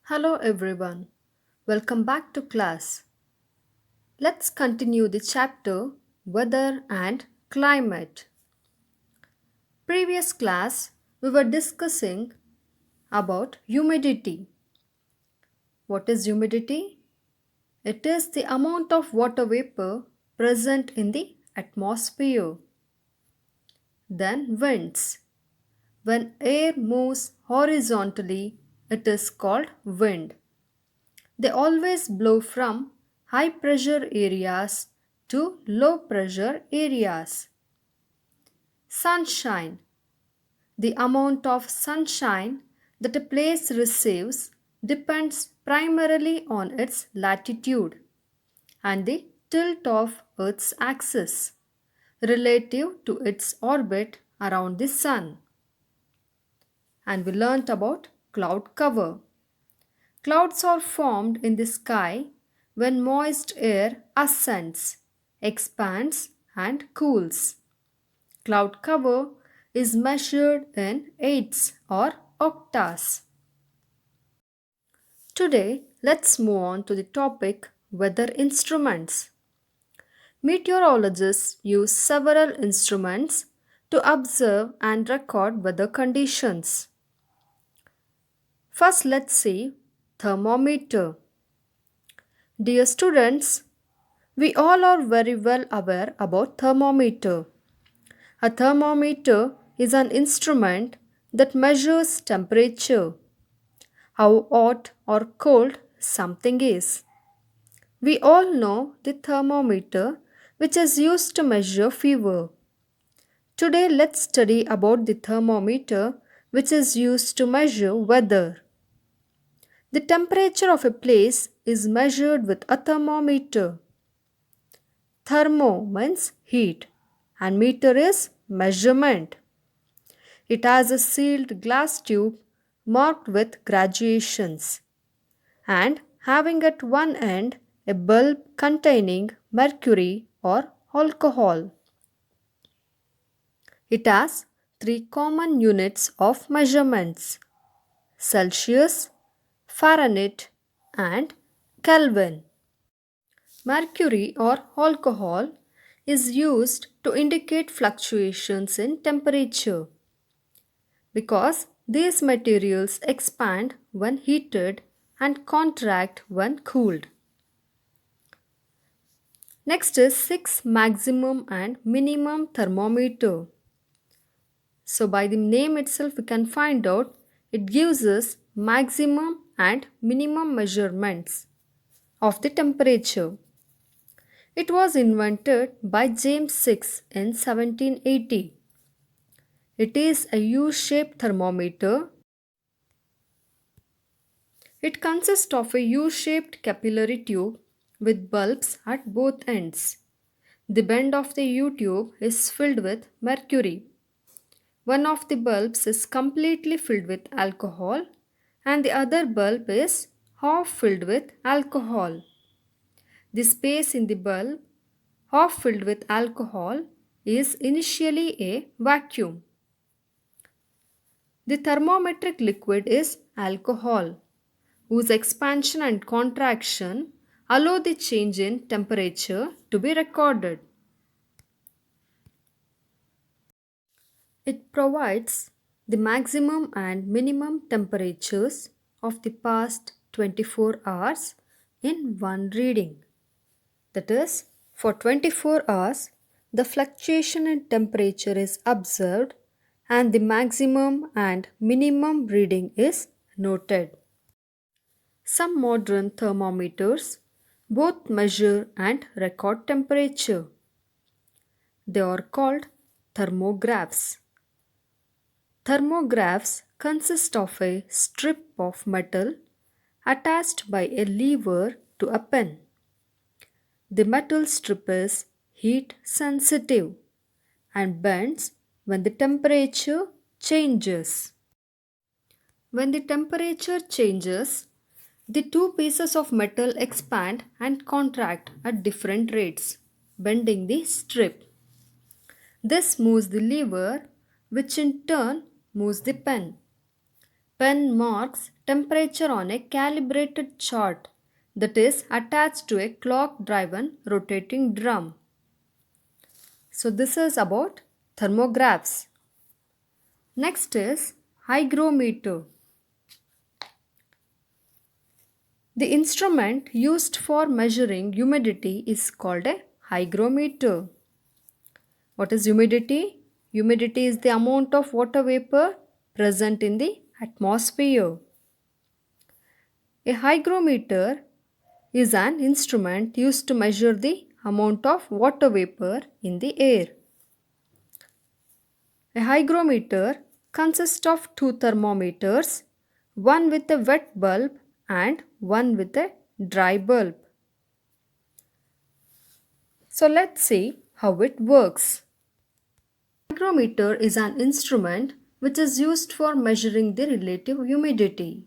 Hello everyone. Welcome back to class. Let's continue the chapter Weather and Climate. Previous class we were discussing about humidity. What is humidity? It is the amount of water vapor present in the atmosphere. Then winds. When air moves horizontally, it is called wind. They always blow from high pressure areas to low pressure areas. Sunshine. The amount of sunshine that a place receives depends primarily on its latitude and the tilt of Earth's axis relative to its orbit around the Sun. And we learnt about cloud cover. Clouds are formed in the sky when moist air ascends, expands, and cools. Cloud cover is measured in eighths or octas. Today, let's move on to the topic weather instruments. Meteorologists use several instruments to observe and record weather conditions. First, let's see thermometer. Dear students, we all are very well aware about thermometer. A thermometer is an instrument that measures temperature, how hot or cold something is. We all know the thermometer which is used to measure fever. Today let's study about the thermometer which is used to measure weather. The temperature of a place is measured with a thermometer. Thermo means heat and meter is measurement. It has a sealed glass tube marked with graduations and having at one end a bulb containing mercury or alcohol. It has three common units of measurements: Celsius, Fahrenheit, and Kelvin. Mercury or alcohol is used to indicate fluctuations in temperature because these materials expand when heated and contract when cooled. Next is 6 maximum and minimum thermometer. So by the name itself we can find out it gives us maximum and minimum measurements of the temperature. It was invented by James VI in 1780. It is a U-shaped thermometer. It consists of a U-shaped capillary tube with bulbs at both ends. The bend of the U-tube is filled with mercury. One of the bulbs is completely filled with alcohol and the other bulb is half filled with alcohol. The space in the bulb, half filled with alcohol, is initially a vacuum. The thermometric liquid is alcohol, whose expansion and contraction allow the change in temperature to be recorded. It provides the maximum and minimum temperatures of the past 24 hours in one reading. That is, for 24 hours, the fluctuation in temperature is observed and the maximum and minimum reading is noted. Some modern thermometers both measure and record temperature. They are called thermographs. Thermographs consist of a strip of metal attached by a lever to a pen. The metal strip is heat sensitive and bends when the temperature changes. When the temperature changes, the two pieces of metal expand and contract at different rates, bending the strip. This moves the lever, which in turn moves the pen. Pen marks temperature on a calibrated chart that is attached to a clock-driven rotating drum. So this is about thermographs. Next is hygrometer. The instrument used for measuring humidity is called a hygrometer. What is humidity? Humidity is the amount of water vapor present in the atmosphere. A hygrometer is an instrument used to measure the amount of water vapor in the air. A hygrometer consists of two thermometers, one with a wet bulb and one with a dry bulb. So let's see how it works. Hygrometer is an instrument which is used for measuring the relative humidity.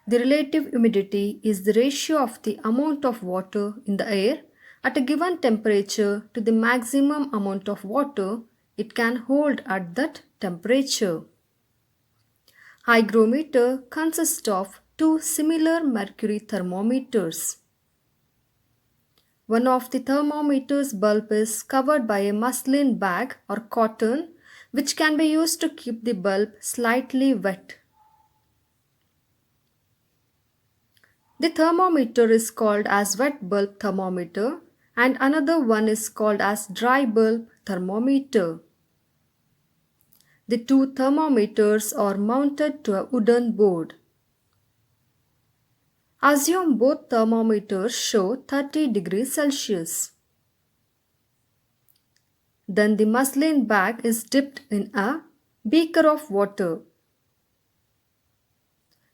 The relative humidity is the ratio of the amount of water in the air at a given temperature to the maximum amount of water it can hold at that temperature. Hygrometer consists of two similar mercury thermometers. One of the thermometer's bulb is covered by a muslin bag or cotton which can be used to keep the bulb slightly wet. The thermometer is called as wet bulb thermometer and another one is called as dry bulb thermometer. The two thermometers are mounted to a wooden board. Assume both thermometers show 30 degrees Celsius. Then the muslin bag is dipped in a beaker of water.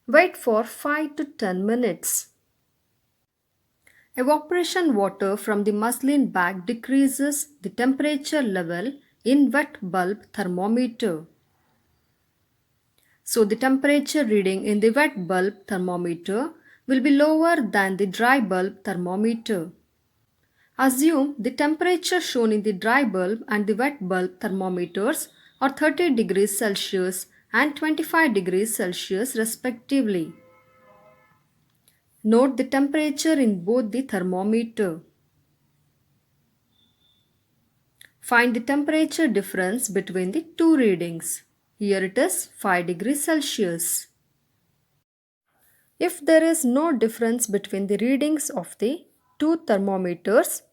Wait for 5 to 10 minutes. Evaporation water from the muslin bag decreases the temperature level in wet bulb thermometer. So the temperature reading in the wet bulb thermometer will be lower than the dry bulb thermometer. Assume the temperature shown in the dry bulb and the wet bulb thermometers are 30 degrees Celsius and 25 degrees Celsius respectively. Note the temperature in both the thermometer. Find the temperature difference between the two readings. Here it is 5 degrees Celsius. If there is no difference between the readings of the two thermometers,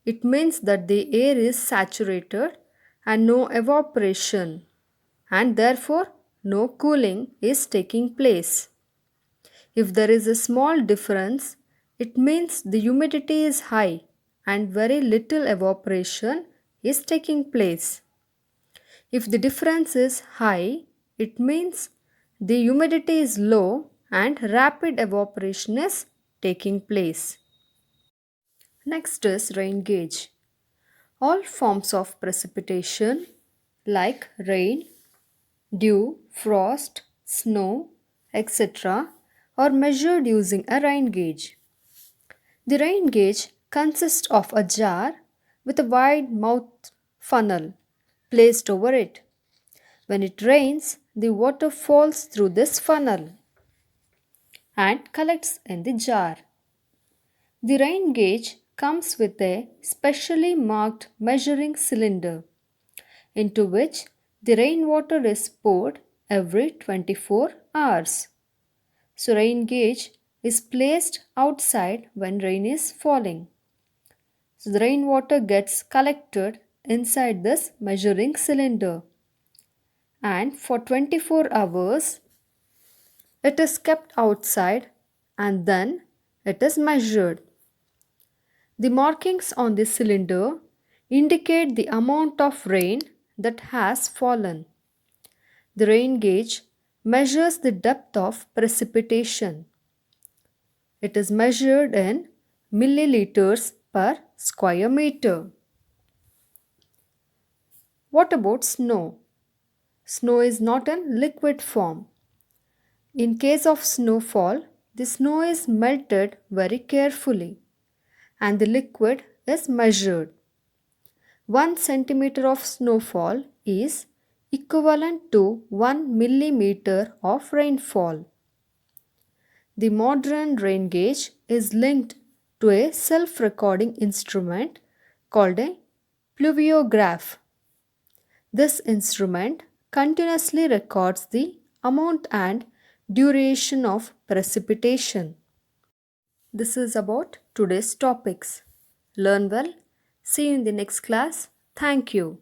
it means that the air is saturated and no evaporation, and therefore no cooling is taking place. If there is a small difference, it means the humidity is high and very little evaporation is taking place. If the difference is high, it means the humidity is low and rapid evaporation is taking place. Next is rain gauge. All forms of precipitation like rain, dew, frost, snow, etc. are measured using a rain gauge. The rain gauge consists of a jar with a wide mouth funnel placed over it. When it rains, the water falls through this funnel and collects in the jar. The rain gauge comes with a specially marked measuring cylinder into which the rainwater is poured every 24 hours. So rain gauge is placed outside when rain is falling. So the rainwater gets collected inside this measuring cylinder and for 24 hours it is kept outside and then it is measured. The markings on the cylinder indicate the amount of rain that has fallen. The rain gauge measures the depth of precipitation. It is measured in milliliters per square meter. What about snow? Snow is not in liquid form. In case of snowfall, the snow is melted very carefully and the liquid is measured. 1 centimeter of snowfall is equivalent to 1 millimeter of rainfall. The modern rain gauge is linked to a self recording instrument called a pluviograph. This instrument continuously records the amount and duration of precipitation. This is about today's topics. Learn well. See you in the next class. Thank you.